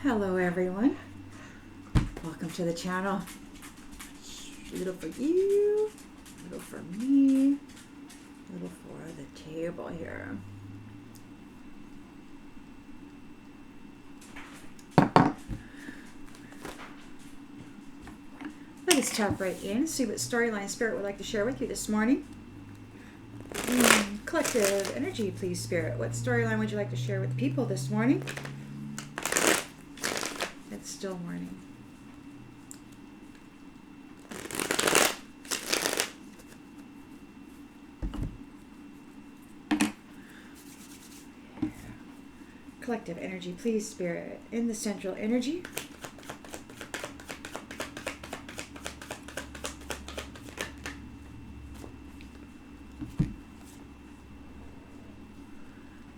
Hello everyone, welcome to the channel. A little for you, a little for me, a little for the table here. Let us tap right in, see what storyline Spirit would like to share with you this morning. Collective energy, please, Spirit. What storyline would you like to share with people this morning? It's still morning. Collective energy, please, Spirit. In the central energy.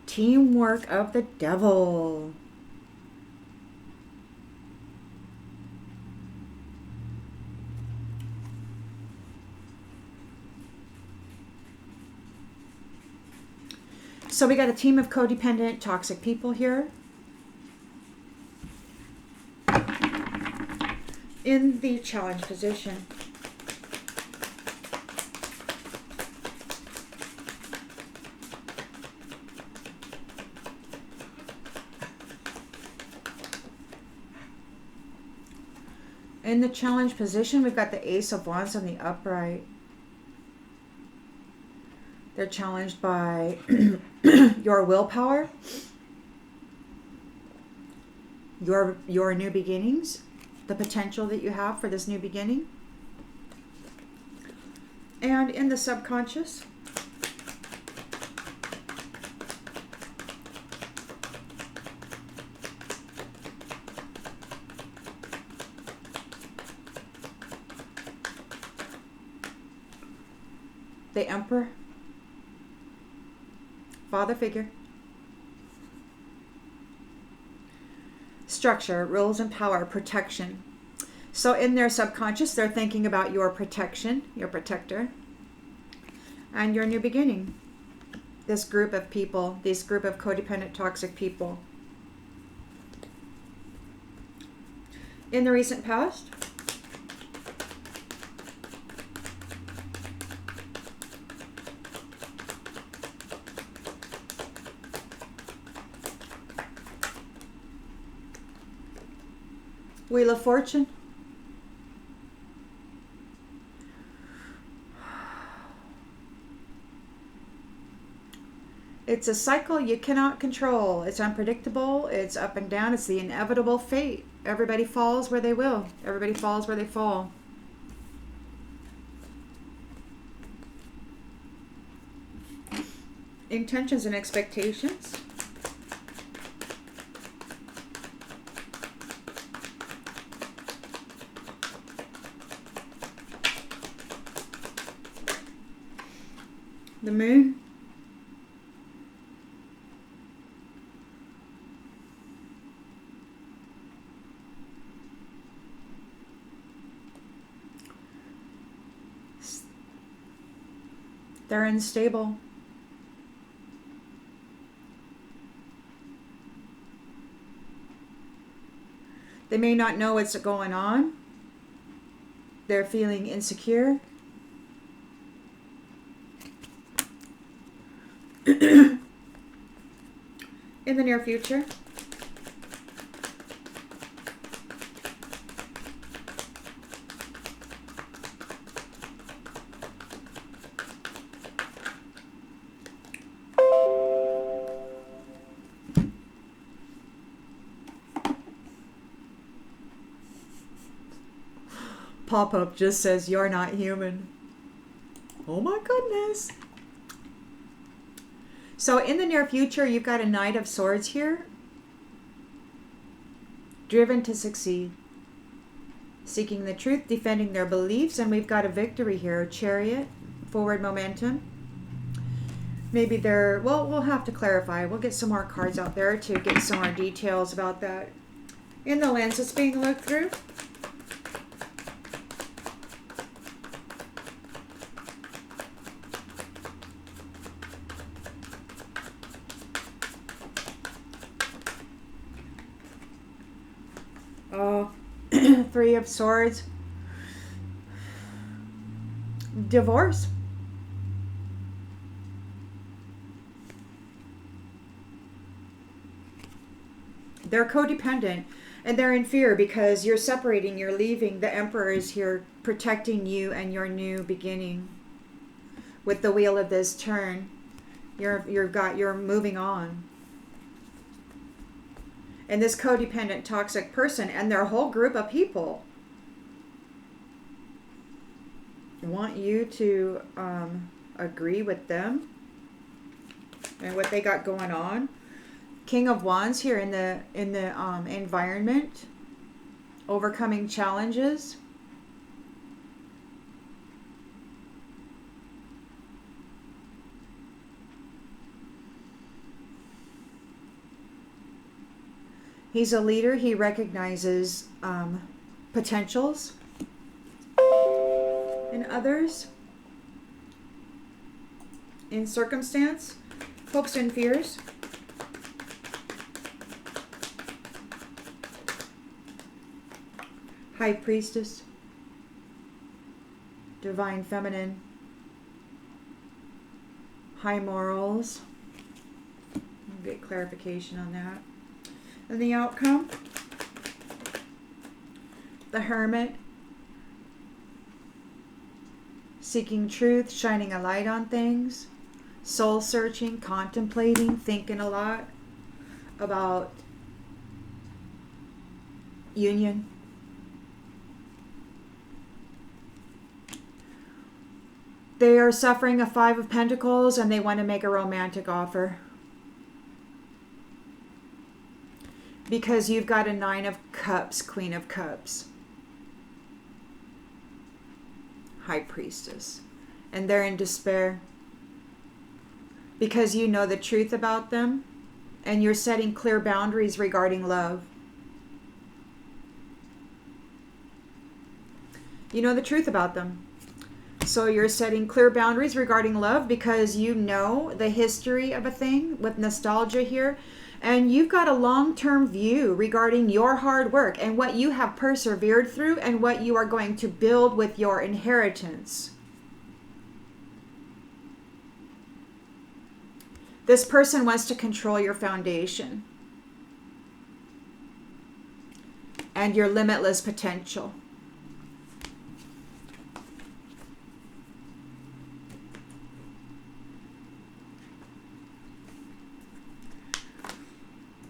Teamwork of the devil. So we got a team of codependent, toxic people here. In the challenge position. In the challenge position, we've got the Ace of Wands on the upright. They're challenged by your willpower, your new beginnings, the potential that you have for this new beginning. And in the subconscious, the Emperor, father figure, structure, rules and power, protection. So in their subconscious, they're thinking about your protection, your protector, and your new beginning. This group of people, this group of codependent, toxic people. In the recent past, Wheel of Fortune. It's a cycle you cannot control. It's unpredictable. It's up and down. It's the inevitable fate. Everybody falls where they will. Everybody falls where they fall. Intentions and expectations. The Moon. They're unstable. They may not know what's going on. They're feeling insecure. In the near future, pop-up just says you're not human. Oh my goodness. So in the near future, you've got a Knight of Swords here. Driven to succeed. Seeking the truth, defending their beliefs, and we've got a victory here. Chariot, forward momentum. Maybe they're, well, we'll have to clarify. We'll get some more cards out there to get some more details about that. In the lens it's being looked through. Oh, Three of Swords. Divorce. They're codependent and they're in fear because you're separating, you're leaving. The Emperor is here protecting you and your new beginning. With the wheel of this turn, you're moving on. And this codependent toxic person and their whole group of people want you to agree with them and what they got going on. King of Wands here in the environment, overcoming challenges. He's a leader. He recognizes potentials in others, in circumstance, hopes and fears. High Priestess, Divine Feminine, High Morals. I'll get clarification on that. And the outcome, the Hermit, seeking truth, shining a light on things, soul searching, contemplating, thinking a lot about union. They are suffering a Five of Pentacles and they want to make a romantic offer. Because you've got a Nine of Cups, Queen of Cups, High Priestess. And they're in despair. Because you know the truth about them and you're setting clear boundaries regarding love. You know the truth about them. So you're setting clear boundaries regarding love because you know the history of a thing with nostalgia here. And you've got a long-term view regarding your hard work and what you have persevered through and what you are going to build with your inheritance. This person wants to control your foundation and your limitless potential.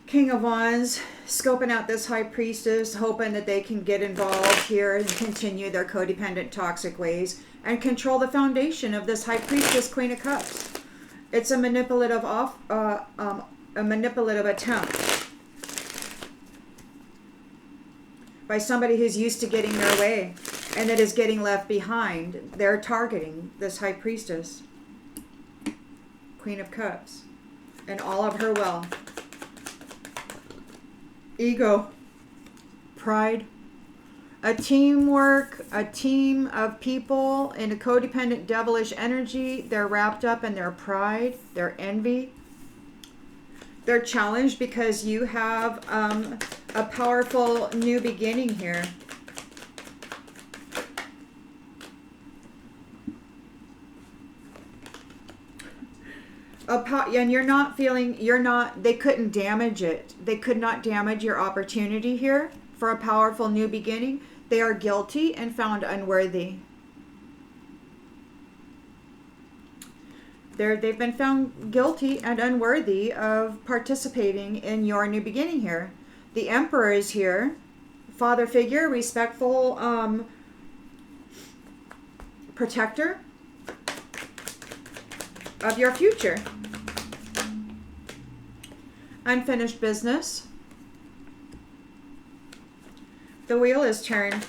King of Wands, scoping out this High Priestess, hoping that they can get involved here and continue their codependent toxic ways and control the foundation of this High Priestess, Queen of Cups. It's a manipulative attempt by somebody who's used to getting their way and that is getting left behind. They're targeting this High Priestess, Queen of Cups, and all of her wealth. Ego, pride, a teamwork, a team of people in a codependent devilish energy. They're wrapped up in their pride, their envy. They're challenged because you have a powerful new beginning here. And you're not feeling, they couldn't damage it. They could not damage your opportunity here for a powerful new beginning. They are guilty and found unworthy. They've been found guilty and unworthy of participating in your new beginning here. The Emperor is here. Father figure, respectful protector of your future. Unfinished business. The wheel is turned.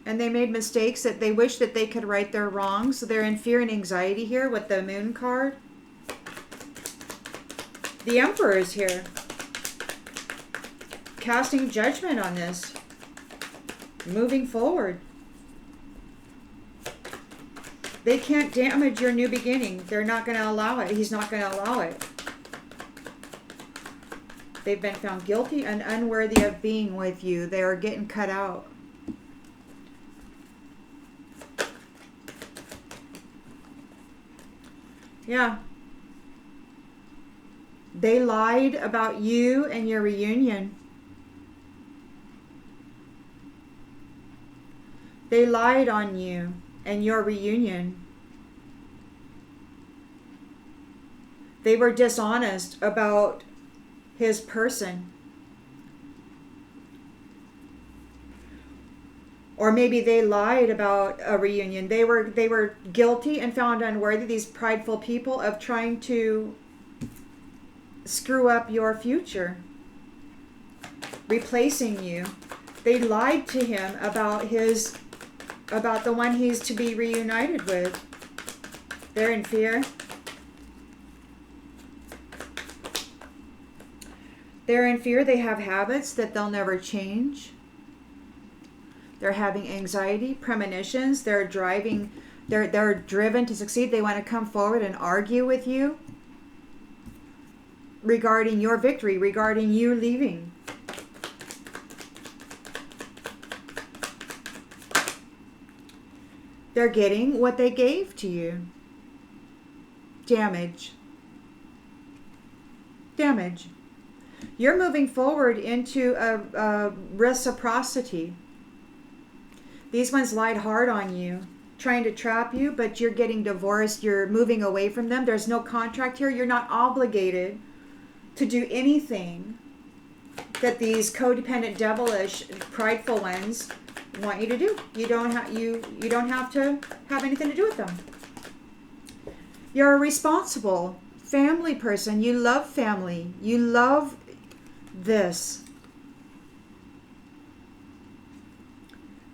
And they made mistakes that they wish that they could right their wrongs. So they're in fear and anxiety here with the Moon card. The Emperor is here. Casting judgment on this. Moving forward. They can't damage your new beginning. They're not going to allow it. He's not going to allow it. They've been found guilty and unworthy of being with you. They are getting cut out. Yeah. They lied about you and your reunion. They lied on you and your reunion. They were dishonest about his person. Or maybe they lied about a reunion. They were guilty and found unworthy, these prideful people, of trying to screw up your future, replacing you. They lied to him about the one he's to be reunited with. They're in fear. They're in fear. They have habits that they'll never change. They're having anxiety, premonitions. They're driven to succeed. They want to come forward and argue with you regarding your victory, regarding you leaving. They're getting what they gave to you. Damage. You're moving forward into a reciprocity. These ones lied hard on you, trying to trap you, but you're getting divorced. You're moving away from them. There's no contract here. You're not obligated to do anything that these codependent, devilish, prideful ones want you to do. You don't have to have anything to do with them. You're a responsible family person. You love family. You love this.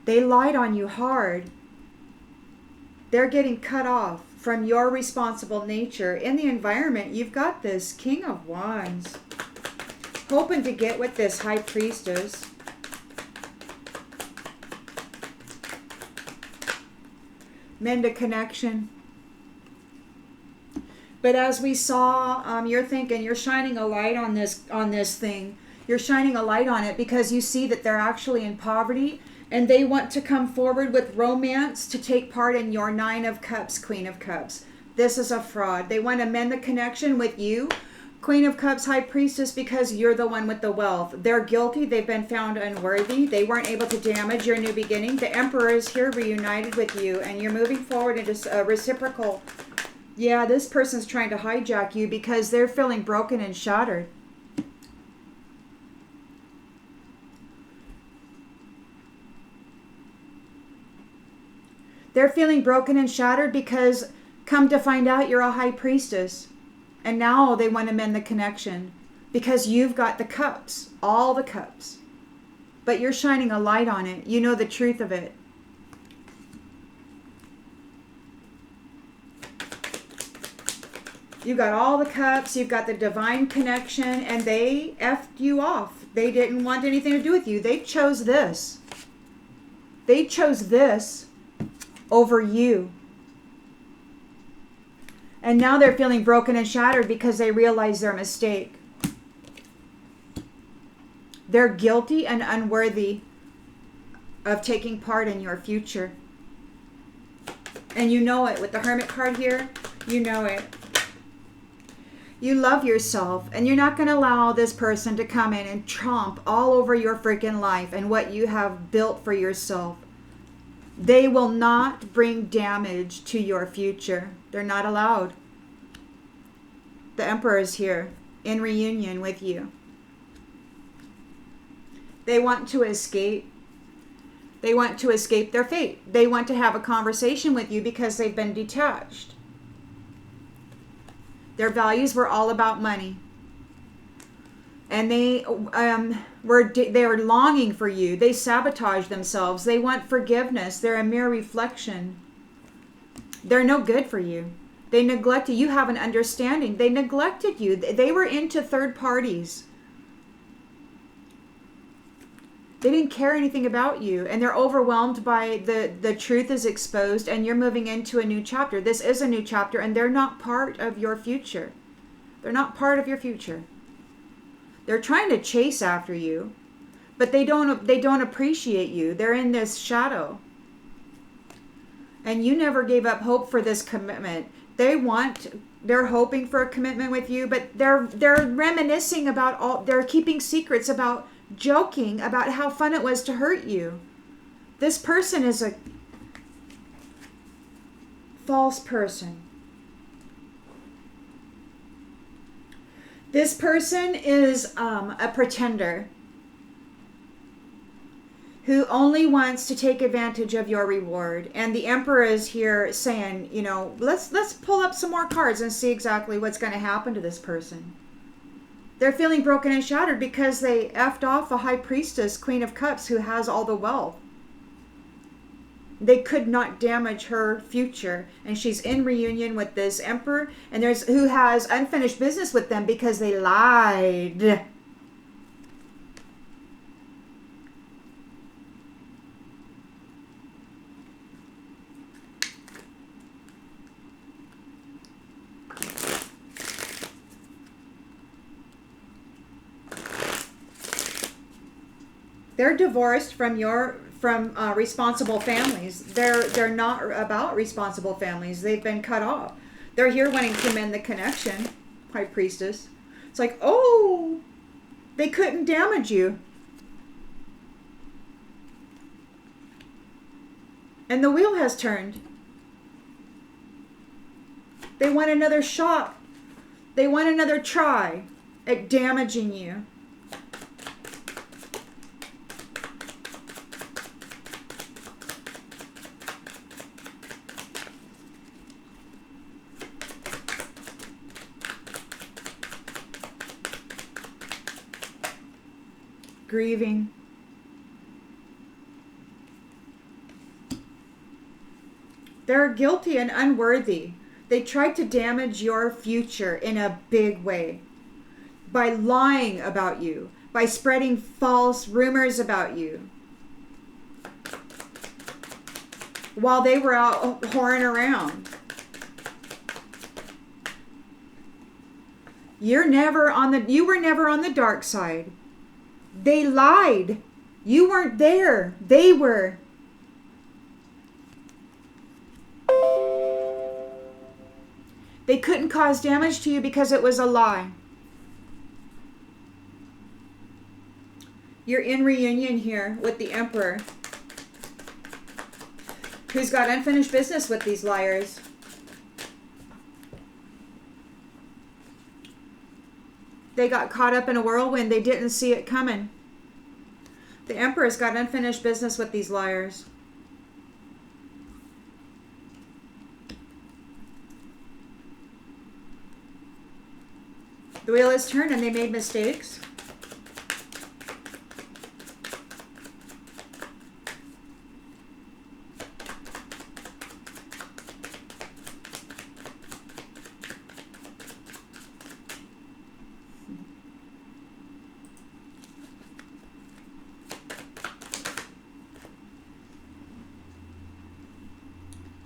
They lied on you hard. They're getting cut off from your responsible nature. In the environment, you've got this King of Wands, hoping to get with this High Priestess. Mend a connection. But as we saw, you're thinking, you're shining a light on this thing. You're shining a light on it because you see that they're actually in poverty and they want to come forward with romance to take part in your Nine of Cups, Queen of Cups. This is a fraud. They want to mend the connection with you, Queen of Cups, High Priestess, because you're the one with the wealth. They're guilty. They've been found unworthy. They weren't able to damage your new beginning. The Emperor is here reunited with you, and you're moving forward into a reciprocal. Yeah, this person's trying to hijack you because they're feeling broken and shattered. They're feeling broken and shattered because come to find out you're a High Priestess. And now they want to mend the connection because you've got the cups, all the cups. But you're shining a light on it. You know the truth of it. You've got all the cups, you've got the divine connection, and they effed you off. They didn't want anything to do with you. They chose this. They chose this over you. And now they're feeling broken and shattered because they realize their mistake. They're guilty and unworthy of taking part in your future. And you know it. With the Hermit card here, you know it. You love yourself, and you're not going to allow this person to come in and tromp all over your freaking life and what you have built for yourself. They will not bring damage to your future. They're not allowed. The Emperor is here in reunion with you. They want to escape. They want to escape their fate. They want to have a conversation with you because they've been detached. Their values were all about money. And they were longing for you. They sabotaged themselves. They want forgiveness. They're a mere reflection. They're no good for you. They neglected you. Have an understanding. They neglected you. They were into third parties. They didn't care anything about you, and they're overwhelmed by the truth is exposed, and you're moving into a new chapter. This is a new chapter, and they're not part of your future. They're not part of your future. They're trying to chase after you, but they don't appreciate you. They're in this shadow. And you never gave up hope for this commitment. They're hoping for a commitment with you, but they're reminiscing about they're keeping secrets about, joking about how fun it was to hurt you. This person is a false person. This person is a pretender who only wants to take advantage of your reward. And the Emperor is here saying, let's pull up some more cards and see exactly what's going to happen to this person. They're feeling broken and shattered because they effed off a High Priestess, Queen of Cups, who has all the wealth. They could not damage her future, and she's in reunion with this Emperor, and who has unfinished business with them because they lied. They're divorced from responsible families. They're not about responsible families. They've been cut off. They're here wanting to mend the connection. High Priestess. It's like, oh, they couldn't damage you. And the wheel has turned. They want another shot. They want another try at damaging you. Grieving. They're guilty and unworthy. They tried to damage your future in a big way by lying about you, by spreading false rumors about you while they were out whoring around. You were never on the dark side. They lied. You weren't there. They were. They couldn't cause damage to you because it was a lie. You're in reunion here with the Emperor, who's got unfinished business with these liars. They got caught up in a whirlwind. They didn't see it coming. The Emperor's got unfinished business with these liars. The wheel is turned and they made mistakes.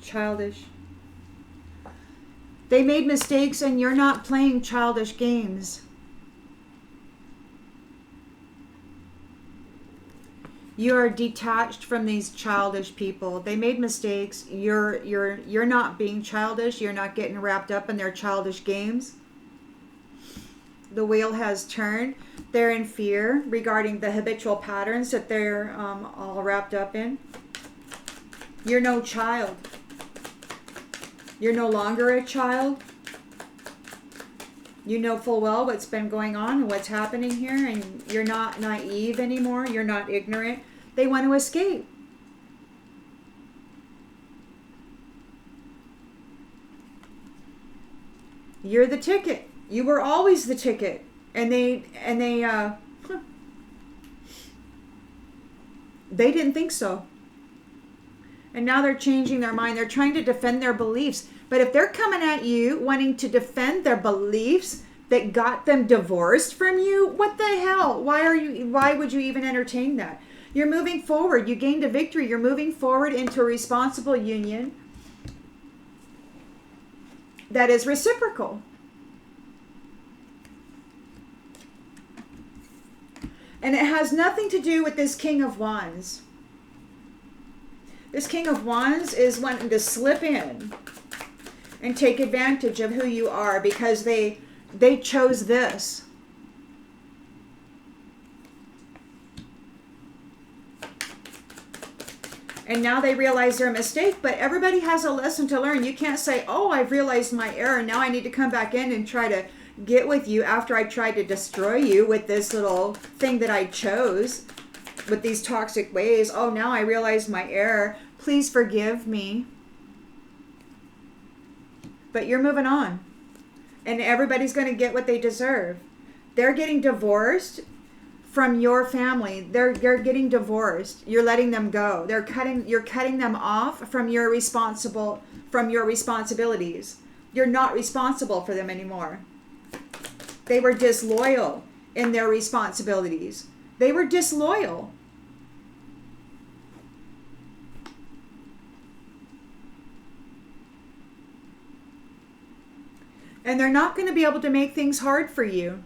Childish. They made mistakes and you're not playing childish games. You are detached from these childish people. They made mistakes. You're not being childish. You're not getting wrapped up in their childish games. The wheel has turned. They're in fear regarding the habitual patterns that they're all wrapped up in. You're no child. You're no longer a child. You know full well what's been going on and what's happening here, and you're not naive anymore. You're not ignorant. They want to escape. You're the ticket. You were always the ticket. And they didn't think so. And now they're changing their mind. They're trying to defend their beliefs. But if they're coming at you wanting to defend their beliefs that got them divorced from you, what the hell? Why would you even entertain that? You're moving forward. You gained a victory. You're moving forward into a responsible union that is reciprocal. And it has nothing to do with this King of Wands. This King of Wands is wanting to slip in and take advantage of who you are because they chose this. And now they realize their mistake, but everybody has a lesson to learn. You can't say, oh, I've realized my error. Now I need to come back in and try to get with you after I tried to destroy you with this little thing that I chose, with these toxic ways. Oh, now I realize my error. Please forgive me. But you're moving on. And everybody's going to get what they deserve. They're getting divorced from your family. They're getting divorced. You're letting them go. You're cutting them off from your responsibilities. You're not responsible for them anymore. They were disloyal in their responsibilities. They were disloyal. And they're not going to be able to make things hard for you.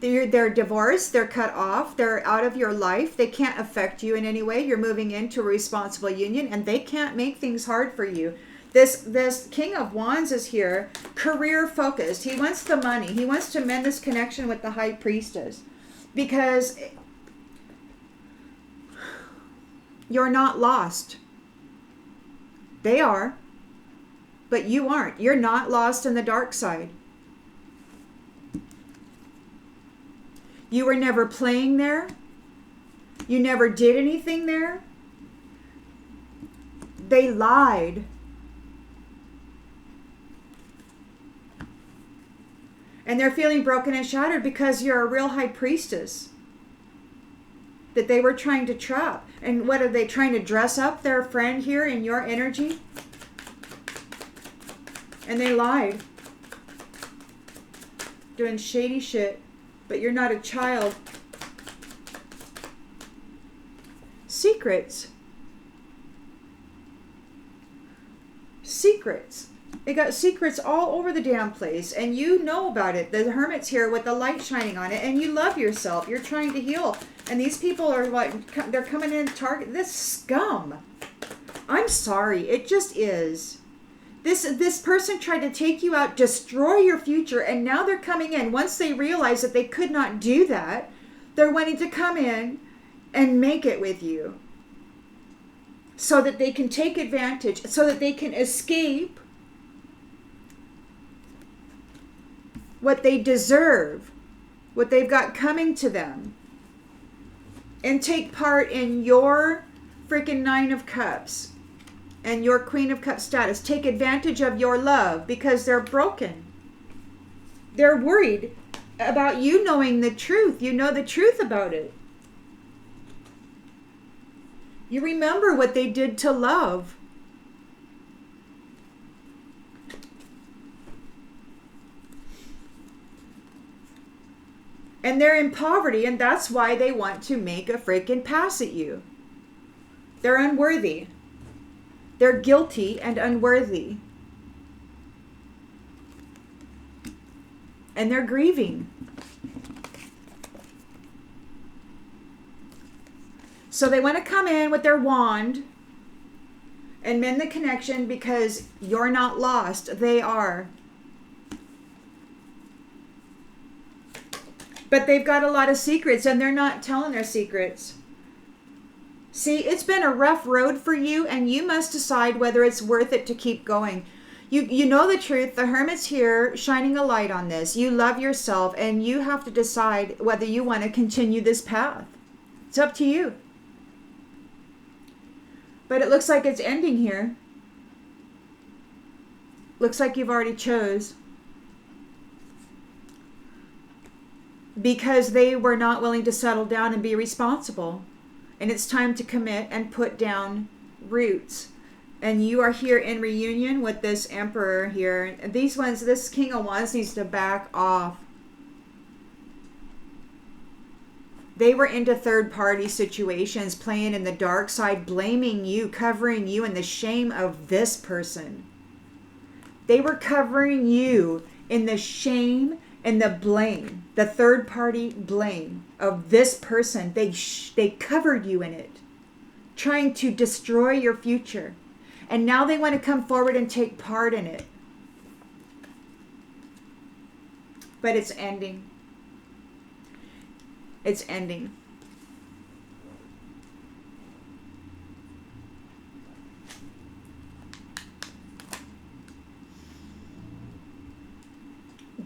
They're divorced, they're cut off, they're out of your life. They can't affect you in any way. You're moving into a responsible union and they can't make things hard for you. This King of Wands is here, career focused. He wants the money. He wants to mend this connection with the High Priestess because you're not lost. They are, but you aren't. You're not lost in the dark side. You were never playing there. You never did anything there. They lied. And they're feeling broken and shattered because you're a real high priestess that they were trying to trap. And what are they trying to dress up their friend here in your energy? And they lied. Doing shady shit. But you're not a child. Secrets. Secrets. They got secrets all over the damn place. And you know about it. The Hermit's here with the light shining on it. And you love yourself. You're trying to heal. And these people are like, they're coming in and target this scum. I'm sorry. It just is. This person tried to take you out, destroy your future, and now they're coming in. Once they realize that they could not do that, they're wanting to come in and make it with you so that they can take advantage, so that they can escape what they deserve, what they've got coming to them, and take part in your freaking Nine of Cups and your Queen of Cups status. Take advantage of your love because they're broken. They're worried about you knowing the truth. You know the truth about it. You remember what they did to love. And they're in poverty, and that's why they want to make a freaking pass at you. They're unworthy. They're guilty and unworthy. And they're grieving. So they want to come in with their wand and mend the connection because you're not lost. They are. But they've got a lot of secrets and they're not telling their secrets. See, it's been a rough road for you and you must decide whether it's worth it to keep going. You know the truth. The Hermit's here shining a light on this. You love yourself and you have to decide whether you want to continue this path. It's up to you. But it looks like it's ending here. Looks like you've already chose. Because they were not willing to settle down and be responsible. And it's time to commit and put down roots. And you are here in reunion with this Emperor here. And these ones, this King of Wands needs to back off. They were into third-party situations, playing in the dark side, blaming you, covering you in the shame of this person. They were covering you in the shame And the blame, the third party blame of this person, they covered you in it, trying to destroy your future. And now they want to come forward and take part in it. But it's ending. It's ending.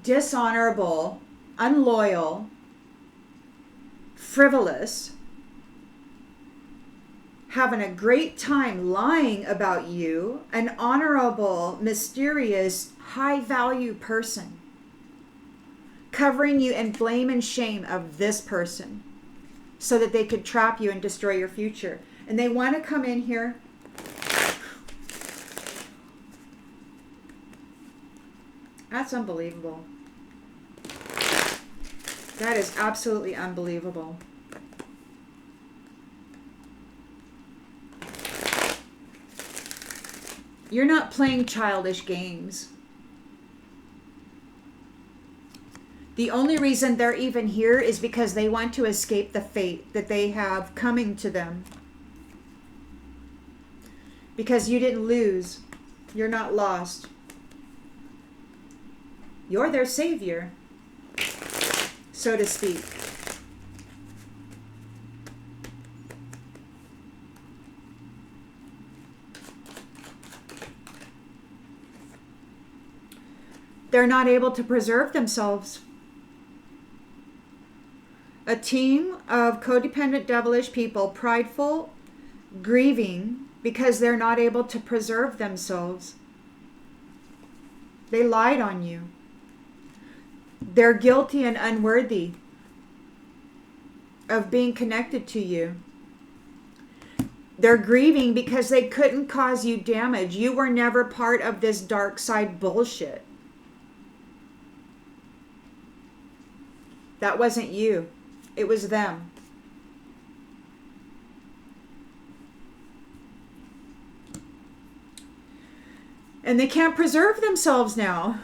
Dishonorable, unloyal, frivolous, having a great time lying about you, an honorable, mysterious, high-value person, covering you in blame and shame of this person so that they could trap you and destroy your future. And they want to come in here. That's unbelievable. That is absolutely unbelievable. You're not playing childish games. The only reason they're even here is because they want to escape the fate that they have coming to them. Because you didn't lose. You're not lost. You're their savior, so to speak. They're not able to preserve themselves. A team of codependent, devilish people, prideful, grieving because they're not able to preserve themselves. They lied on you. They're guilty and unworthy of being connected to you. They're grieving because they couldn't cause you damage. You were never part of this dark side bullshit. That wasn't you. It was them. And they can't preserve themselves now.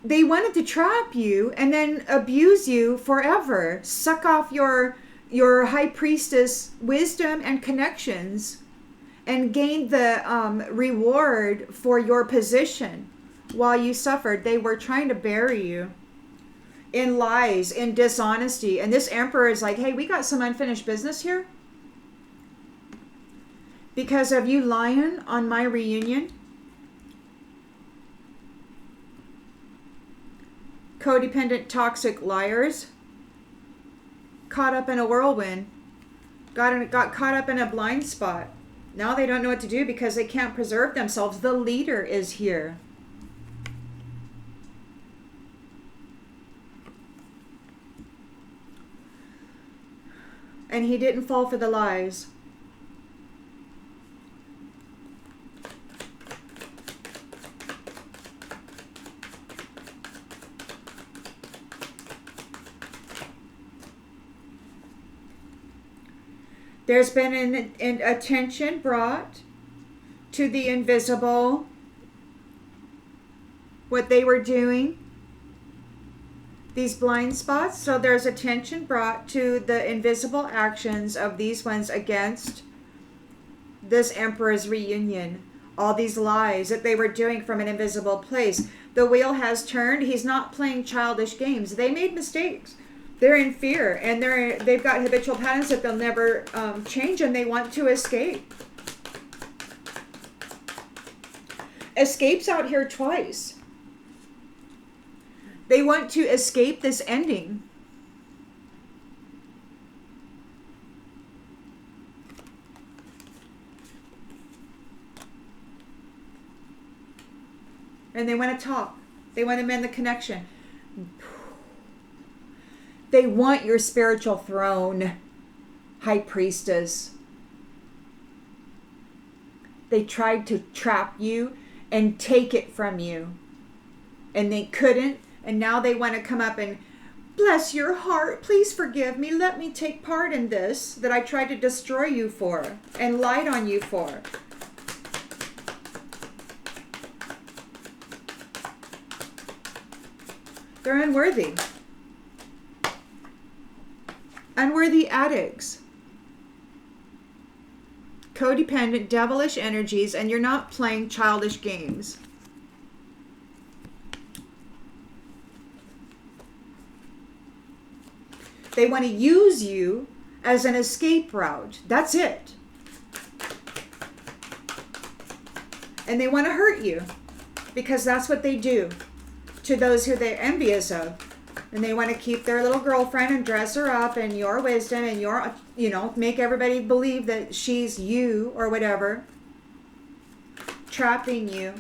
They wanted to trap you and then abuse you forever. Suck off your high priestess wisdom and connections and gain the reward for your position while you suffered. They were trying to bury you in lies, in dishonesty. And this emperor is like, hey, we got some unfinished business here. Because of you lying on my reunion. Codependent, toxic liars. Caught up in a whirlwind. Got caught up in a blind spot. Now they don't know what to do because they can't preserve themselves. The leader is here. And he didn't fall for the lies. There's been an attention brought to the invisible, what they were doing, these blind spots. So there's attention brought to the invisible actions of these ones against this emperor's reunion. All these lies that they were doing from an invisible place. The wheel has turned. He's not playing childish games. They made mistakes. They're in fear, and they've got habitual patterns that they'll never change, and they want to escape. Escape's out here twice. They want to escape this ending. And they want to talk. They want to mend the connection. They want your spiritual throne, high priestess. They tried to trap you and take it from you. And they couldn't. And now they want to come up and, bless your heart, please forgive me. Let me take part in this that I tried to destroy you for and lied on you for. They're unworthy. Unworthy addicts. Codependent, devilish energies, and you're not playing childish games. They want to use you as an escape route. That's it. And they want to hurt you because that's what they do to those who they're envious of. And they want to keep their little girlfriend and dress her up in your wisdom and your, make everybody believe that she's you or whatever. Trapping you.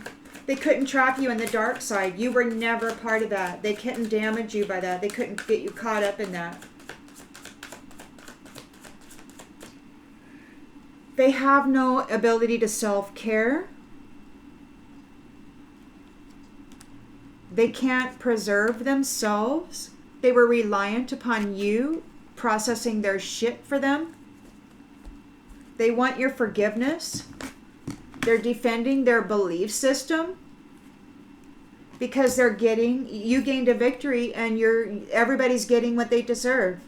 They couldn't trap you in the dark side. You were never part of that. They couldn't damage you by that. They couldn't get you caught up in that. They have no ability to self-care. They can't preserve themselves. They were reliant upon you processing their shit for them. They want your forgiveness. They're defending their belief system because you gained a victory and everybody's getting what they deserve.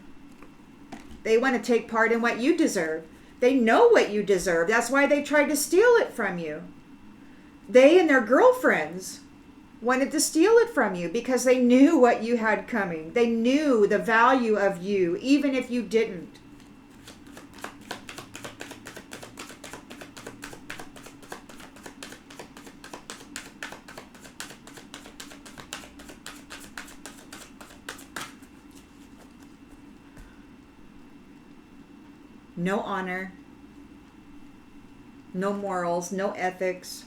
They want to take part in what you deserve. They know what you deserve. That's why they tried to steal it from you. They and their girlfriends wanted to steal it from you because they knew what you had coming. They knew the value of you, even if you didn't. No honor, no morals, no ethics,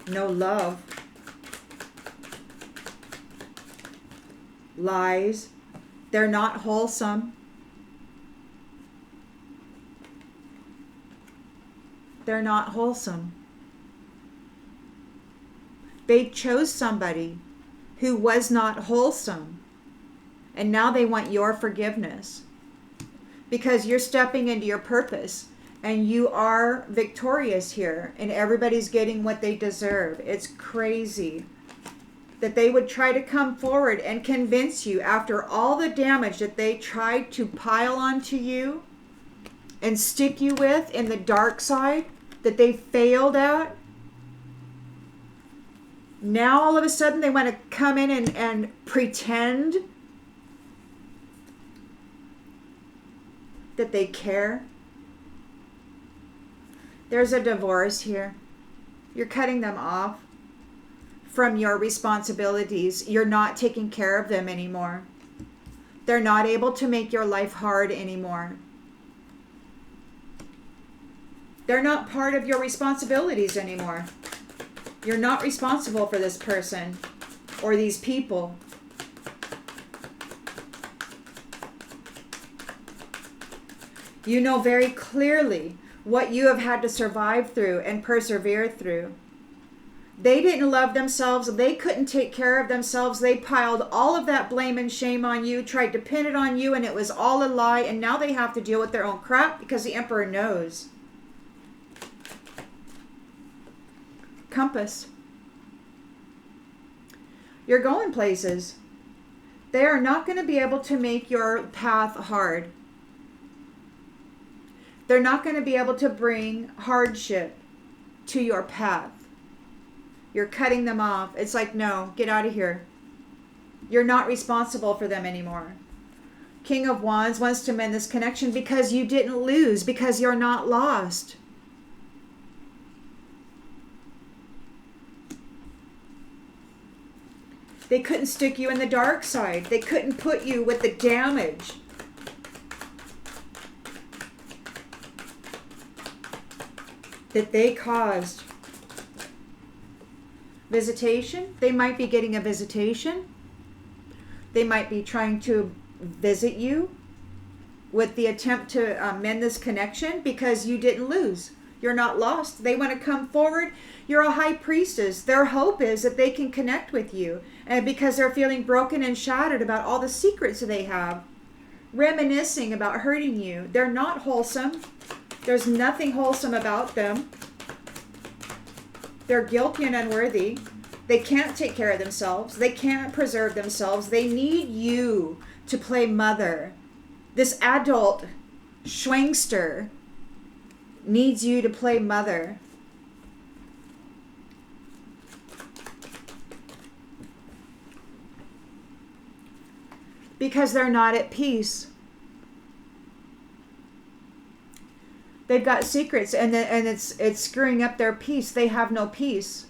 no love, lies. They're not wholesome. They're not wholesome. They chose somebody who was not wholesome, and now they want your forgiveness. Because you're stepping into your purpose and you are victorious here and everybody's getting what they deserve. It's crazy that they would try to come forward and convince you after all the damage that they tried to pile onto you and stick you with in the dark side that they failed at. Now all of a sudden they want to come in and pretend that they care. There's a divorce here. You're cutting them off from your responsibilities. You're not taking care of them anymore. They're not able to make your life hard anymore. They're not part of your responsibilities anymore. You're not responsible for this person or these people. You know very clearly what you have had to survive through and persevere through. They didn't love themselves. They couldn't take care of themselves. They piled all of that blame and shame on you, tried to pin it on you, and it was all a lie. And now they have to deal with their own crap because the Emperor knows. Compass. You're going places. They are not going to be able to make your path hard. They're not going to be able to bring hardship to your path. You're cutting them off. It's like, no, get out of here. You're not responsible for them anymore. King of Wands wants to mend this connection because you didn't lose, because you're not lost. They couldn't stick you in the dark side. They couldn't put you with the damage. That they caused. Visitation. They might be getting a visitation. They might be trying to visit you with the attempt to mend this connection because you didn't lose. You're not lost. They want to come forward. You're a high priestess. Their hope is that they can connect with you, and because they're feeling broken and shattered about all the secrets that they have, reminiscing about hurting you. They're not wholesome. There's nothing wholesome about them. They're guilty and unworthy. They can't take care of themselves. They can't preserve themselves. They need you to play mother. This adult schwangster needs you to play mother. Because they're not at peace. They've got secrets, and it's screwing up their peace. They have no peace.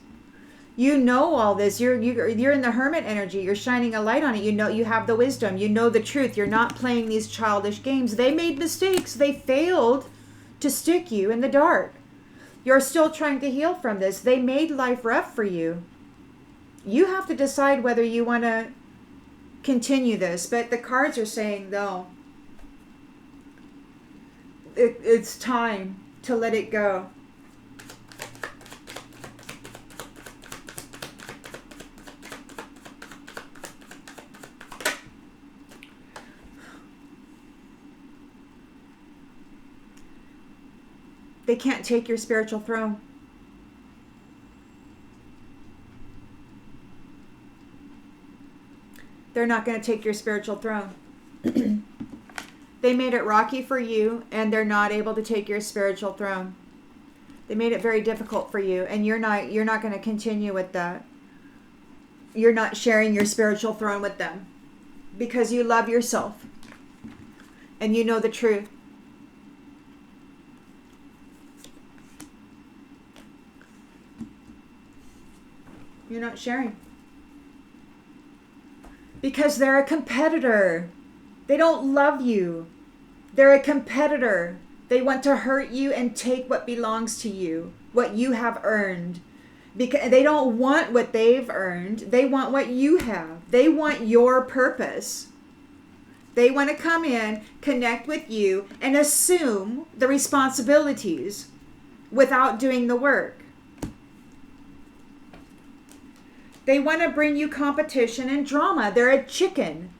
You know all this. You're in the hermit energy. You're shining a light on it. You know, you have the wisdom. You know the truth. You're not playing these childish games. They made mistakes. They failed to stick you in the dark. You're still trying to heal from this. They made life rough for you. You have to decide whether you want to continue this. But the cards are saying, no. It's time to let it go. They can't take your spiritual throne. They're not going to take your spiritual throne. They made it rocky for you, and they're not able to take your spiritual throne. They made it very difficult for you, and you're not going to continue with that. You're not sharing your spiritual throne with them because you love yourself and you know the truth. You're not sharing because they're a competitor. They don't love you. They're a competitor. They want to hurt you and take what belongs to you, what you have earned. Because they don't want what they've earned. They want what you have. They want your purpose. They want to come in, connect with you, and assume the responsibilities without doing the work. They want to bring you competition and drama. They're a chicken.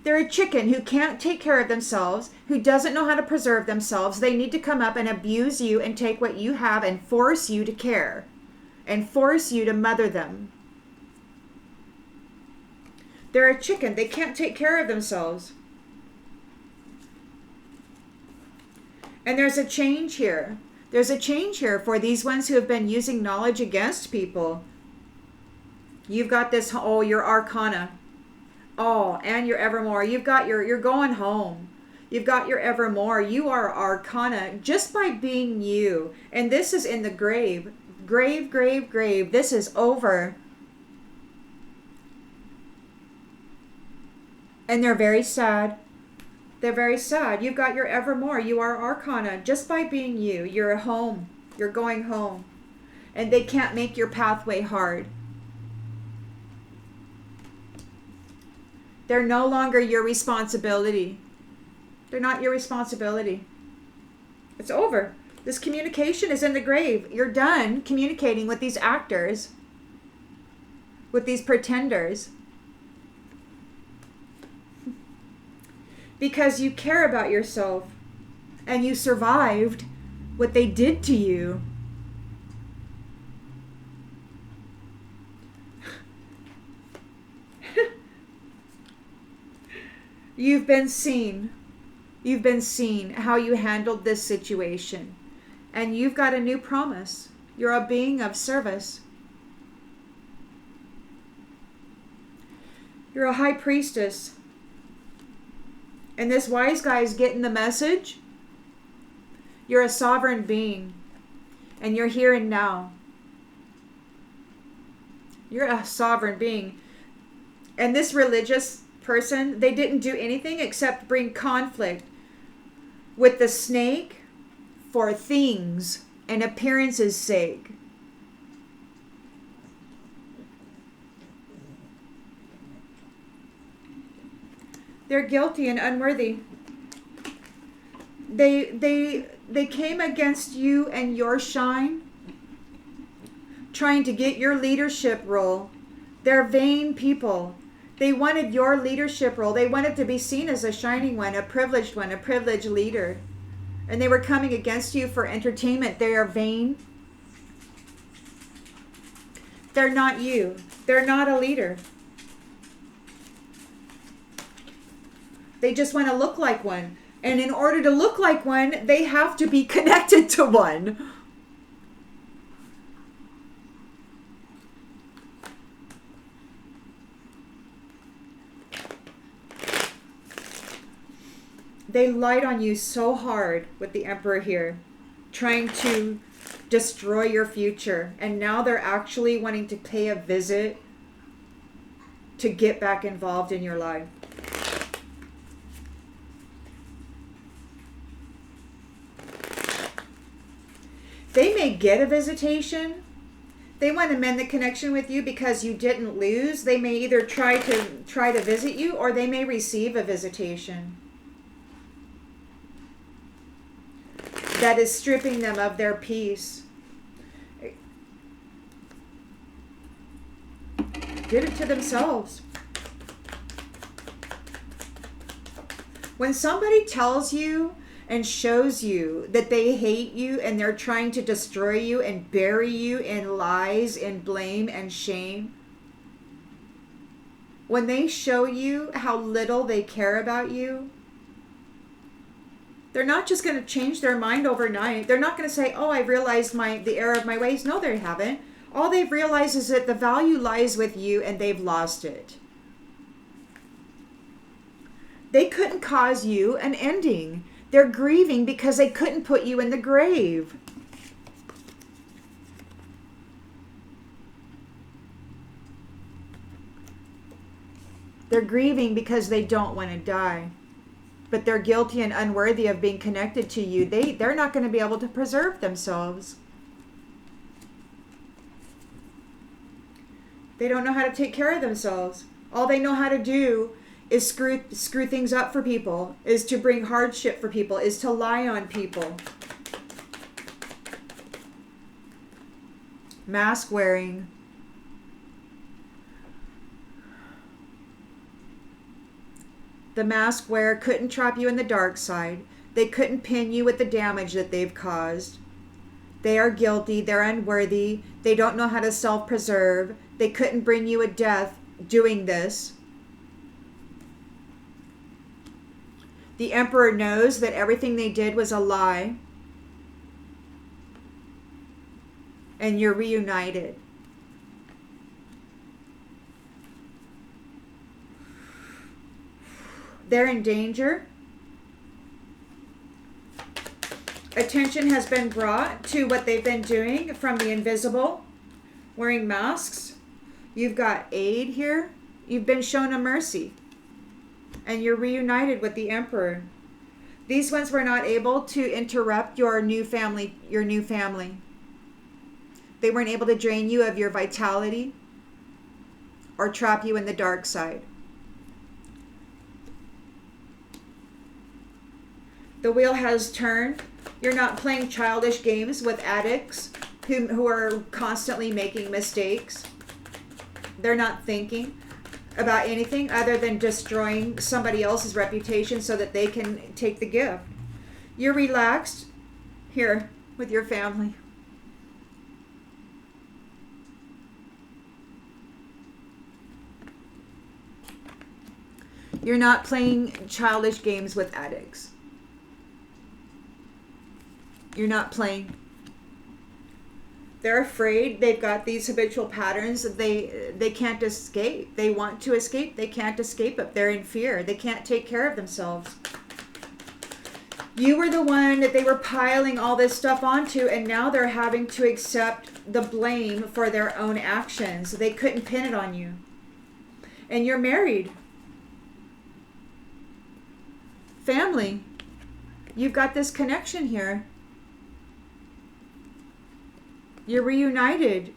They're a chicken who can't take care of themselves, who doesn't know how to preserve themselves. They need to come up and abuse you and take what you have and force you to care and force you to mother them. They're a chicken. They can't take care of themselves. And there's a change here. There's a change here for these ones who have been using knowledge against people. You've got this, your arcana. And your evermore. You're going home. You've got your evermore. You are arcana just by being you. And this is in the grave. Grave. This is over. And they're very sad. They're very sad. You've got your evermore. You are arcana just by being you. You're home. You're going home. And they can't make your pathway hard. They're no longer your responsibility. They're not your responsibility. It's over. This communication is in the grave. You're done communicating with these actors, with these pretenders. Because you care about yourself and you survived what they did to you. You've been seen. You've been seen how you handled this situation. And you've got a new promise. You're a being of service. You're a high priestess. And this wise guy is getting the message. You're a sovereign being. And you're here and now. You're a sovereign being. And this religious person, they didn't do anything except bring conflict with the snake for things and appearances' sake. They're guilty and unworthy. They came against you and your shine, trying to get your leadership role. They're vain people. They wanted your leadership role. They wanted to be seen as a shining one, a privileged leader. And they were coming against you for entertainment. They are vain. They're not you. They're not a leader. They just want to look like one. And in order to look like one, they have to be connected to one. They lied on you so hard with the Emperor here, trying to destroy your future. And now they're actually wanting to pay a visit to get back involved in your life. They may get a visitation. They want to mend the connection with you because you didn't lose. They may either try to visit you, or they may receive a visitation that is stripping them of their peace. Did it to themselves. When somebody tells you and shows you that they hate you and they're trying to destroy you and bury you in lies and blame and shame, when they show you how little they care about you, they're not just going to change their mind overnight. They're not going to say, oh, I realized the error of my ways. No, they haven't. All they've realized is that the value lies with you and they've lost it. They couldn't cause you an ending. They're grieving because they couldn't put you in the grave. They're grieving because they don't want to die. But they're guilty and unworthy of being connected to you. They're not going to be able to preserve themselves. They don't know how to take care of themselves. All they know how to do is screw things up for people, is to bring hardship for people, is to lie on people. Mask wearing. The mask wearer couldn't trap you in the dark side. They couldn't pin you with the damage that they've caused. They are guilty. They're unworthy. They don't know how to self-preserve. They couldn't bring you a death doing this. The Emperor knows that everything they did was a lie. And you're reunited. They're in danger. Attention has been brought to what they've been doing from the invisible, wearing masks. You've got aid here. You've been shown a mercy. And you're reunited with the Emperor. These ones were not able to interrupt your new family. They weren't able to drain you of your vitality or trap you in the dark side. The wheel has turned. You're not playing childish games with addicts who are constantly making mistakes. They're not thinking about anything other than destroying somebody else's reputation so that they can take the gift. You're relaxed here with your family. You're not playing childish games with addicts. You're not playing. They're afraid. They've got these habitual patterns that they can't escape. They want to escape. They can't escape it. They're in fear. They can't take care of themselves. You were the one that they were piling all this stuff onto, and now they're having to accept the blame for their own actions. They couldn't pin it on you. And you're married. Family. You've got this connection here. You're reunited.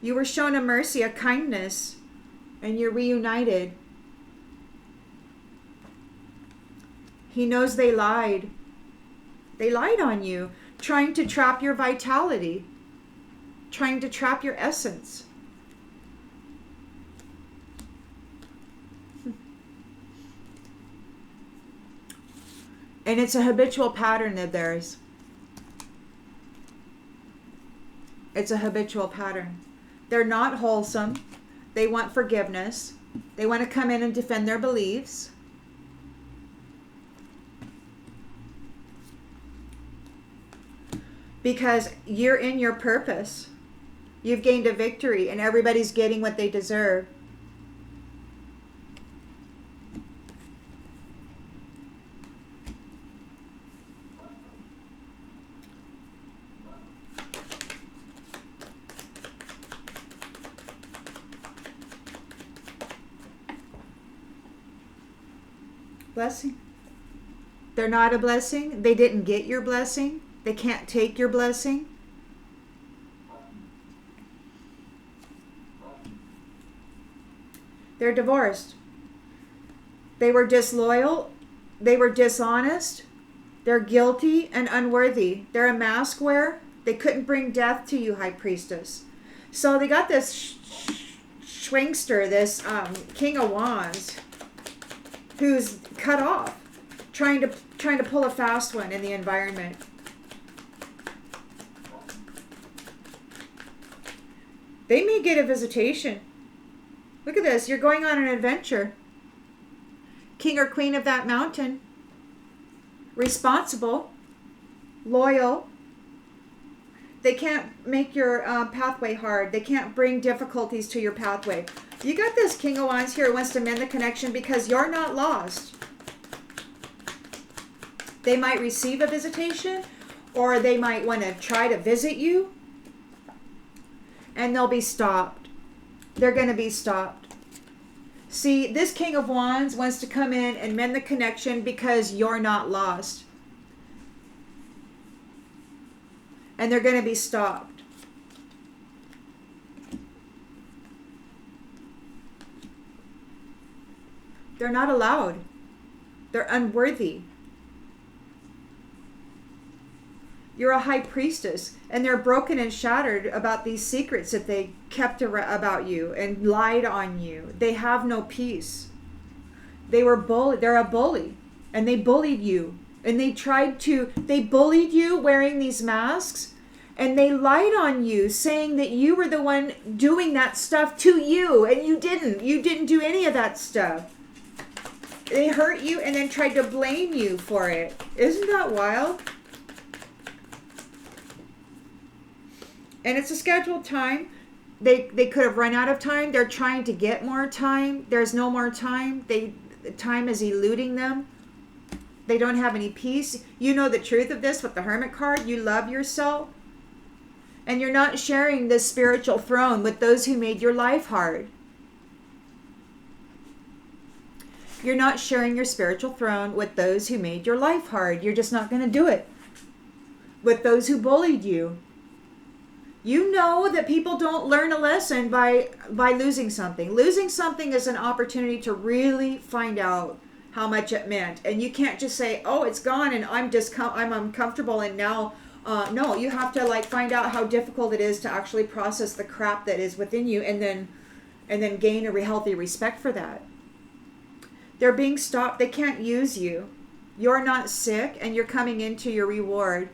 You were shown a mercy, a kindness, and you're reunited. He knows they lied. They lied on you, trying to trap your vitality, trying to trap your essence. And it's a habitual pattern of theirs. It's a habitual pattern. They're not wholesome. They want forgiveness. They want to come in and defend their beliefs. Because you're in your purpose. You've gained a victory and everybody's getting what they deserve. Blessing. They're not a blessing. They didn't get your blessing. They can't take your blessing. They're divorced. They were disloyal. They were dishonest. They're guilty and unworthy. They're a mask wearer. They couldn't bring death to you, High Priestess. So they got this Schwingster, this King of Wands, who's cut off, trying to pull a fast one in the environment. They may get a visitation. Look at this. You're going on an adventure. King or queen of that mountain. Responsible. Loyal. They can't make your pathway hard. They can't bring difficulties to your pathway. You got this King of Wands here who wants to mend the connection because you're not lost. They might receive a visitation, or they might want to try to visit you, and they'll be stopped. They're going to be stopped. See, this King of Wands wants to come in and mend the connection because you're not lost. And they're going to be stopped. They're not allowed. They're unworthy. You're a high priestess, and they're broken and shattered about these secrets that they kept about you and lied on you. They have no peace. They were bullied. They're a bully, and they bullied you. And they bullied you wearing these masks, and they lied on you, saying that you were the one doing that stuff to you, and you didn't. You didn't do any of that stuff. They hurt you and then tried to blame you for it. Isn't that wild? And it's a scheduled time. They could have run out of time. They're trying to get more time. There's no more time. Time is eluding them. They don't have any peace. You know the truth of this with the Hermit card. You love yourself. And you're not sharing this spiritual throne with those who made your life hard. You're not sharing your spiritual throne with those who made your life hard. You're just not going to do it. With those who bullied you. You know that people don't learn a lesson by losing something. Losing something is an opportunity to really find out how much it meant. And you can't just say, oh, it's gone and I'm uncomfortable and now, no, you have to find out how difficult it is to actually process the crap that is within you and then gain a healthy respect for that. They're being stopped. They can't use you. You're not sick and you're coming into your reward.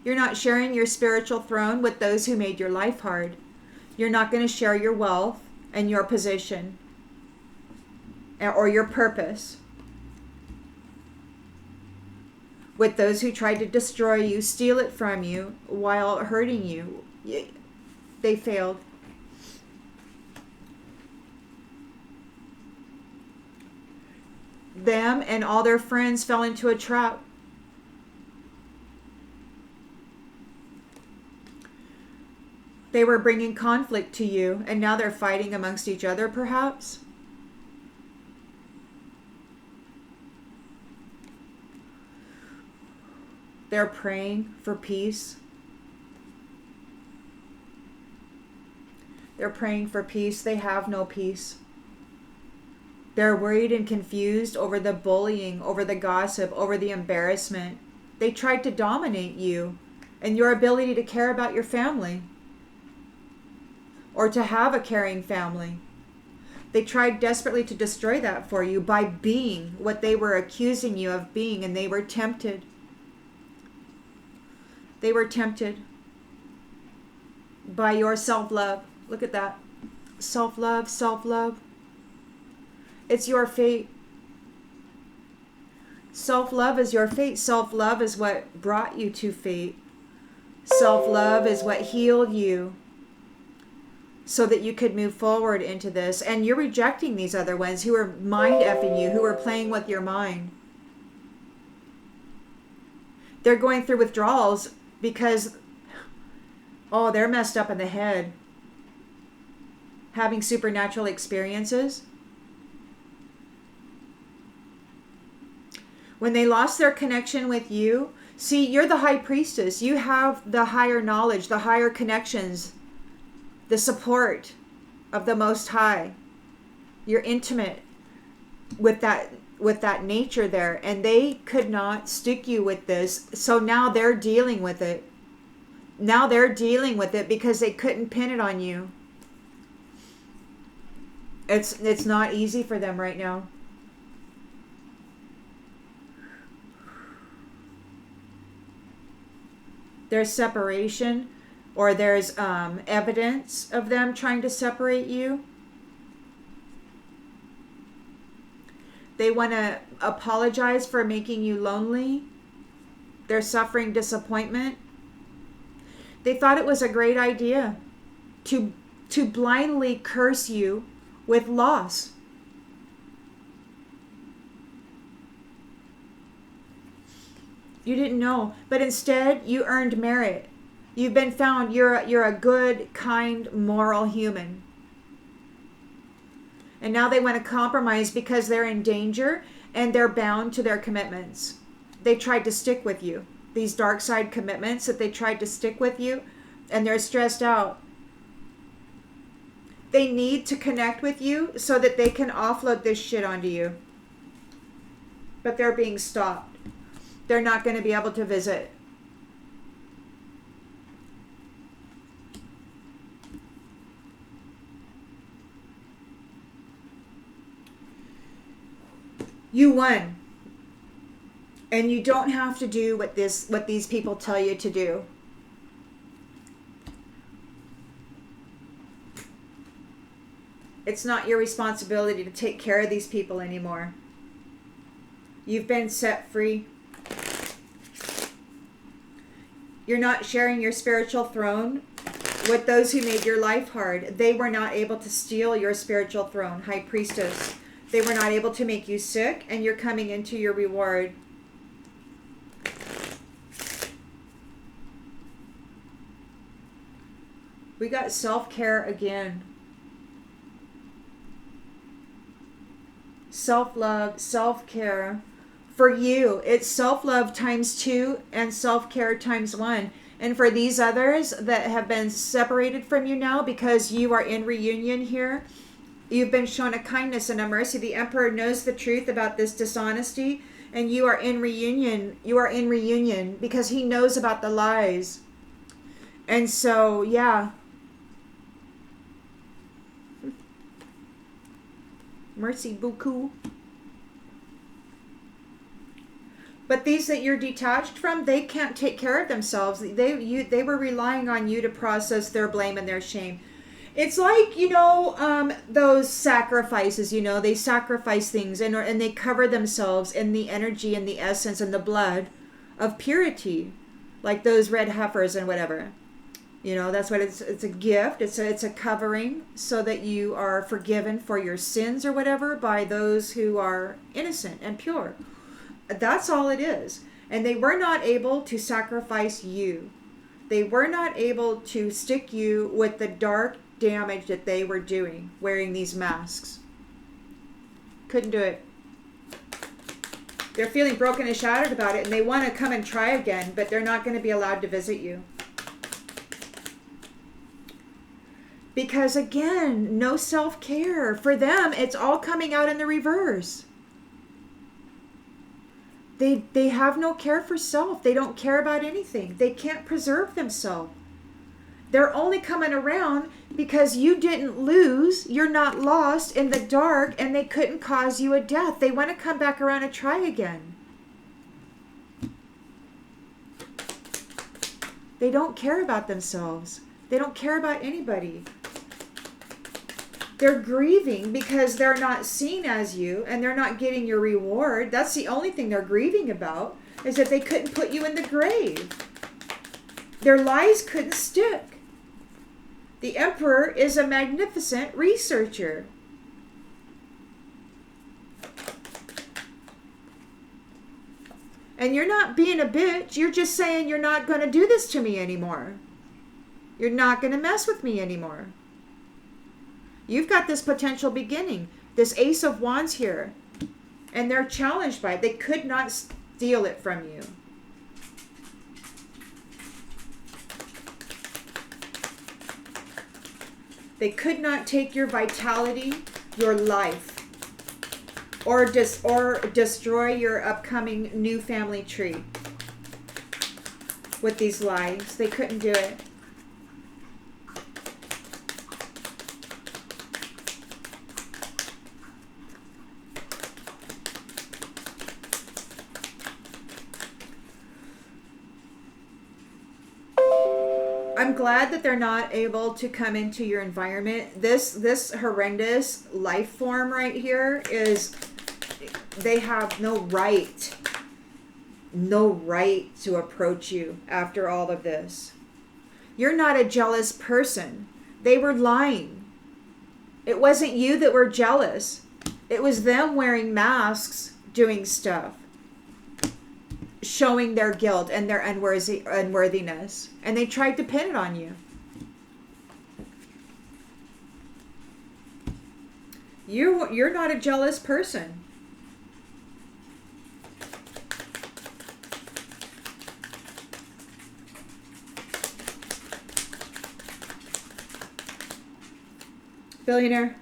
You're not sharing your spiritual throne with those who made your life hard. You're not going to share your wealth and your position or your purpose with those who tried to destroy you, steal it from you while hurting you. They failed. Them and all their friends fell into a trap. They were bringing conflict to you, and now they're fighting amongst each other, perhaps. They're praying for peace. They're praying for peace. They have no peace. They're worried and confused over the bullying, over the gossip, over the embarrassment. They tried to dominate you and your ability to care about your family. Or to have a caring family. They tried desperately to destroy that for you by being what they were accusing you of being, and they were tempted. They were tempted by your self-love. Look at that. Self-love, self-love. It's your fate. Self-love is your fate. Self-love is what brought you to fate. Self-love is what healed you so that you could move forward into this. And you're rejecting these other ones who are mind effing you, who are playing with your mind. They're going through withdrawals because, oh, they're messed up in the head. Having supernatural experiences. When they lost their connection with you, see, you're the high priestess. You have the higher knowledge, the higher connections, the support of the Most High. You're intimate with that nature there, and they could not stick you with this. So now they're dealing with it. Now they're dealing with it because they couldn't pin it on you. It's not easy for them right now. There's separation, or there's evidence of them trying to separate you. They want to apologize for making you lonely. They're suffering disappointment. They thought it was a great idea to blindly curse you with loss. You didn't know, but instead you earned merit. You've been found. You're a good, kind, moral human. And now they want to compromise because they're in danger and they're bound to their commitments. They tried to stick with you. These dark side commitments that they tried to stick with you, and they're stressed out. They need to connect with you so that they can offload this shit onto you. But they're being stopped. They're not going to be able to visit. You won. And you don't have to do what these people tell you to do. It's not your responsibility to take care of these people anymore. You've been set free. You're not sharing your spiritual throne with those who made your life hard. They were not able to steal your spiritual throne, High Priestess. They were not able to make you sick, and you're coming into your reward. We got self-care again. Self-love, self-care. For you, it's self-love times 2 and self-care times 1. And for these others that have been separated from you now because you are in reunion here, you've been shown a kindness and a mercy. The Emperor knows the truth about this dishonesty, and you are in reunion. You are in reunion because he knows about the lies. And so, yeah. Merci beaucoup. But these that you're detached from, they can't take care of themselves. They were relying on you to process their blame and their shame. It's like, those sacrifices, they sacrifice things and they cover themselves in the energy and the essence and the blood of purity, like those red heifers and whatever. That's what it's a gift. It's a covering so that you are forgiven for your sins or whatever by those who are innocent and pure. That's all it is. And they were not able to sacrifice you. They were not able to stick you with the dark damage that they were doing, wearing these masks. Couldn't do it. They're feeling broken and shattered about it, and they want to come and try again, but they're not going to be allowed to visit you. Because again, no self-care. For them, it's all coming out in the reverse. They have no care for self. They don't care about anything. They can't preserve themselves. They're only coming around because you didn't lose. You're not lost in the dark, and they couldn't cause you a death. They want to come back around and try again. They don't care about themselves. They don't care about anybody. They're grieving because they're not seen as you and they're not getting your reward. That's the only thing they're grieving about, is that they couldn't put you in the grave. Their lies couldn't stick. The Emperor is a magnificent researcher. And you're not being a bitch. You're just saying you're not going to do this to me anymore. You're not going to mess with me anymore. You've got this potential beginning. This Ace of Wands here. And they're challenged by it. They could not steal it from you. They could not take your vitality, your life, or destroy your upcoming new family tree with these lies. They couldn't do it. I'm glad that they're not able to come into your environment. This horrendous life form right here is, they have no right to approach you after all of this. You're not a jealous person. They were lying. It wasn't you that were jealous. It was them wearing masks, doing stuff, showing their guilt and their unworthiness. And they tried to pin it on you. You're not a jealous person. Billionaire.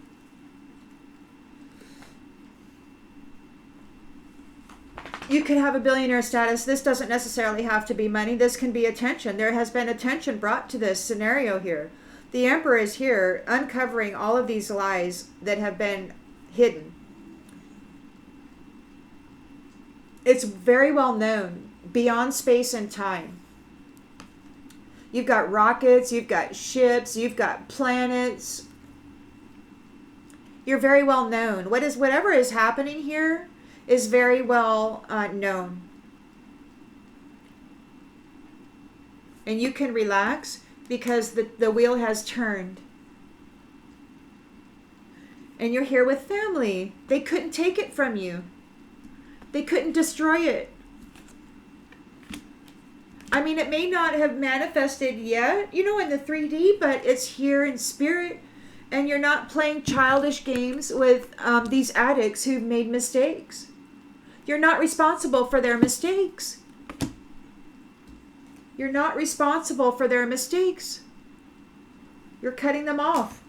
You could have a billionaire status. This doesn't necessarily have to be money. This can be attention. There has been attention brought to this scenario here. The Emperor is here uncovering all of these lies that have been hidden. It's very well known beyond space and time. You've got rockets, you've got ships, you've got planets. You're very well known. Whatever is happening here is very well known. And you can relax because the wheel has turned. And you're here with family. They couldn't take it from you. They couldn't destroy it. I mean, it may not have manifested yet, in the 3D, but it's here in spirit. And you're not playing childish games with these addicts who've made mistakes. You're not responsible for their mistakes. You're not responsible for their mistakes. You're cutting them off.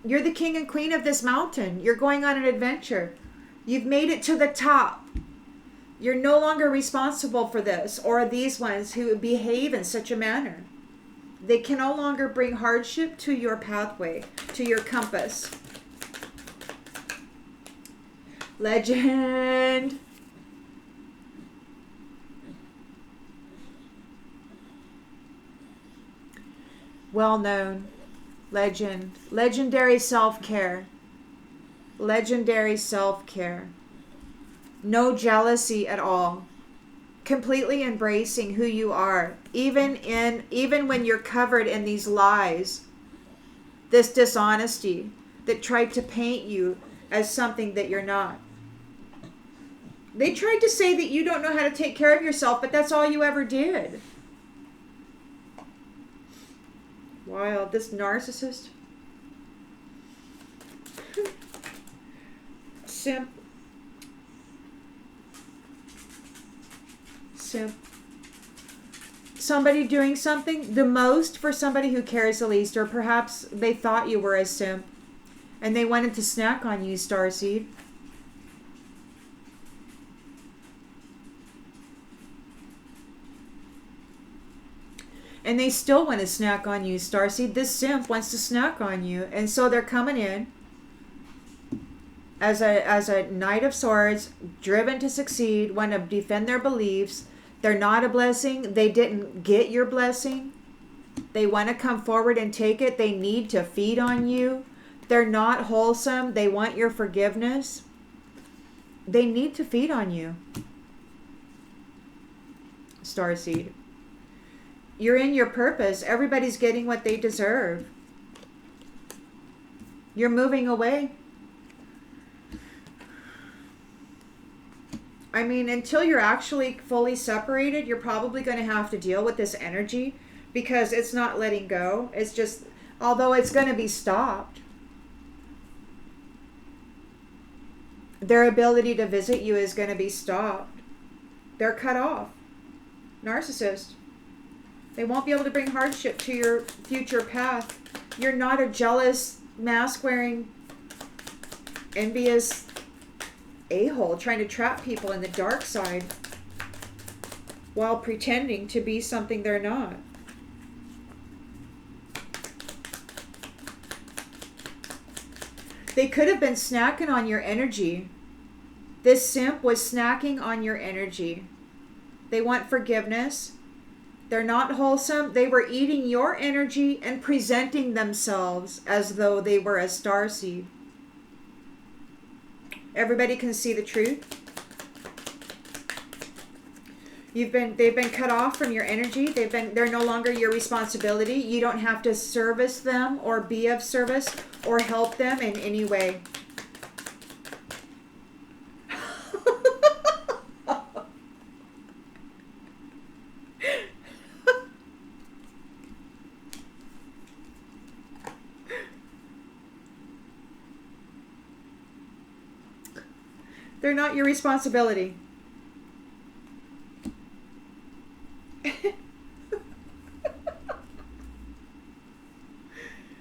You're the king and queen of this mountain. You're going on an adventure. You've made it to the top. You're no longer responsible for this or these ones who behave in such a manner. They can no longer bring hardship to your pathway, to your compass. Legend. Well known. Legend. Legendary self-care. Legendary self-care. No jealousy at all. Completely embracing who you are. Even when you're covered in these lies. This dishonesty that tried to paint you as something that you're not. They tried to say that you don't know how to take care of yourself, but that's all you ever did. Wild. This narcissist. Simp. Simp. Somebody doing something the most for somebody who cares the least, or perhaps they thought you were a simp and they wanted to snack on you, Starseed. And they still want to snack on you, Starseed. This simp wants to snack on you. And so they're coming in as a Knight of Swords, driven to succeed, want to defend their beliefs. They're not a blessing. They didn't get your blessing. They want to come forward and take it. They need to feed on you. They're not wholesome. They want your forgiveness. They need to feed on you. Starseed. You're in your purpose. Everybody's getting what they deserve. You're moving away. I mean, until you're actually fully separated, you're probably going to have to deal with this energy because it's not letting go. It's just, although it's going to be stopped, their ability to visit you is going to be stopped. They're cut off. Narcissist. They won't be able to bring hardship to your future path. You're not a jealous, mask-wearing, envious a-hole trying to trap people in the dark side while pretending to be something they're not. They could have been snacking on your energy. This simp was snacking on your energy. They want forgiveness. They're not wholesome. They were eating your energy and presenting themselves as though they were a starseed. Everybody can see the truth. They've been cut off from your energy. They're no longer your responsibility. You don't have to service them or be of service or help them in any way. They're not your responsibility.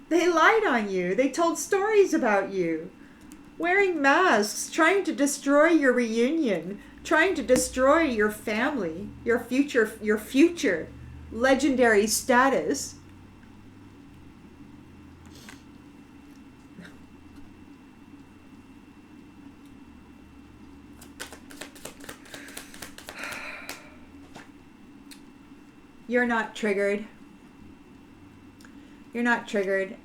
They lied on you. They told stories about you. Wearing masks, trying to destroy your reunion, trying to destroy your family, your future legendary status. You're not triggered. You're not triggered.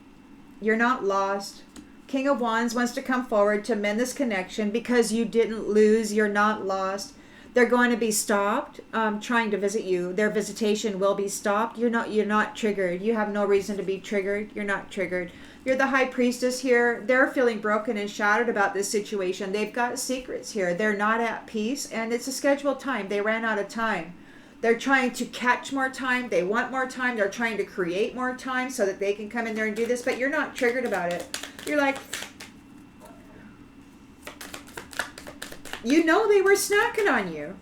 You're not lost. King of Wands wants to come forward to mend this connection because you didn't lose. You're not lost. They're going to be stopped trying to visit you. Their visitation will be stopped. You're not triggered. You have no reason to be triggered. You're not triggered. You're the high priestess here. They're feeling broken and shattered about this situation. They've got secrets here. They're not at peace, and it's a scheduled time. They ran out of time. They're trying to catch more time. They want more time. They're trying to create more time so that they can come in there and do this. But you're not triggered about it. You're like, you know they were snacking on you.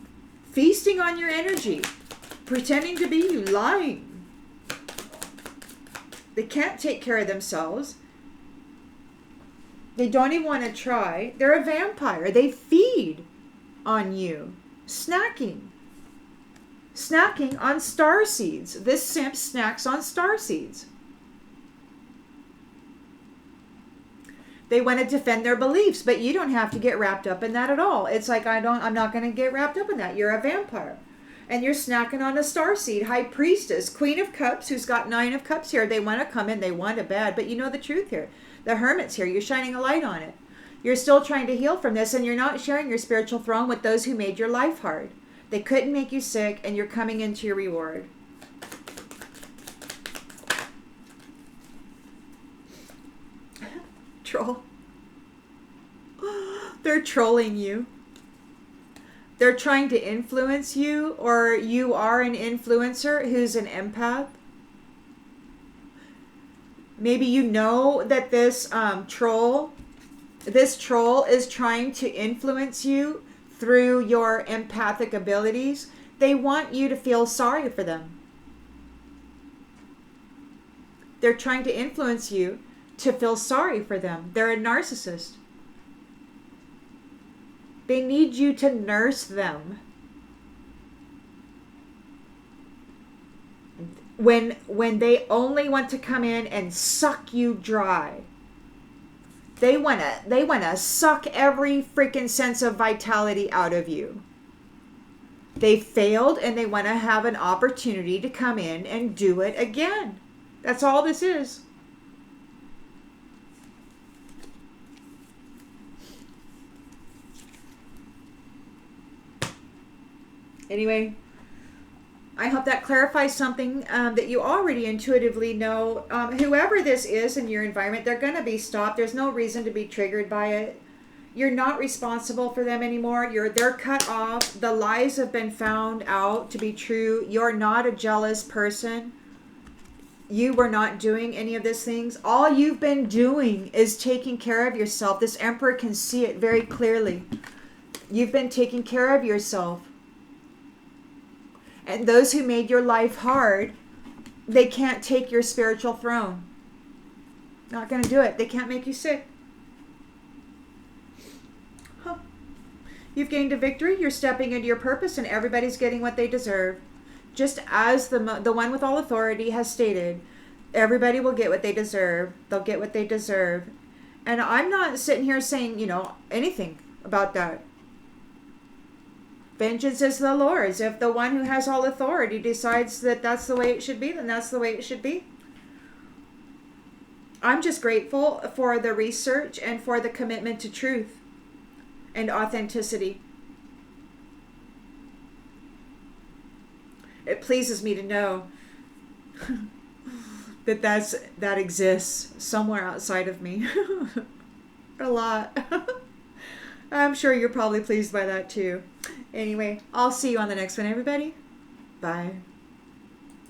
Feasting on your energy. Pretending to be you. Lying. They can't take care of themselves. They don't even want to try. They're a vampire. They feed on you. Snacking. Snacking on star seeds. This simp snacks on star seeds. They want to defend their beliefs, but you don't have to get wrapped up in that at all. It's like, I'm not going to get wrapped up in that. You're a vampire. And you're snacking on a star seed. High priestess, Queen of Cups, who's got 9 of Cups here. They want to come in. They want it bad. But you know the truth here. The Hermit's here. You're shining a light on it. You're still trying to heal from this, and you're not sharing your spiritual throne with those who made your life hard. They couldn't make you sick, and you're coming into your reward. Troll. They're trolling you. They're trying to influence you, or you are an influencer who's an empath. Maybe you know that this troll is trying to influence you through your empathic abilities. They want you to feel sorry for them. They're trying to influence you to feel sorry for them. They're a narcissist. They need you to nurse them. When they only want to come in and suck you dry. They wanna suck every freaking sense of vitality out of you. They failed and they want to have an opportunity to come in and do it again. That's all this is. Anyway, I hope that clarifies something that you already intuitively know. Whoever this is in your environment, they're going to be stopped. There's no reason to be triggered by it. You're not responsible for them anymore. They're cut off. The lies have been found out to be true. You're not a jealous person. You were not doing any of these things. All you've been doing is taking care of yourself. This Emperor can see it very clearly. You've been taking care of yourself. And those who made your life hard, they can't take your spiritual throne. Not going to do it. They can't make you sick. Huh. You've gained a victory. You're stepping into your purpose, and everybody's getting what they deserve. Just as the one with all authority has stated, everybody will get what they deserve. They'll get what they deserve. And I'm not sitting here saying, anything about that. Vengeance is the Lord's. If the one who has all authority decides that that's the way it should be, then that's the way it should be. I'm just grateful for the research and for the commitment to truth and authenticity. It pleases me to know that exists somewhere outside of me. A lot. I'm sure you're probably pleased by that too. Anyway, I'll see you on the next one, everybody. Bye.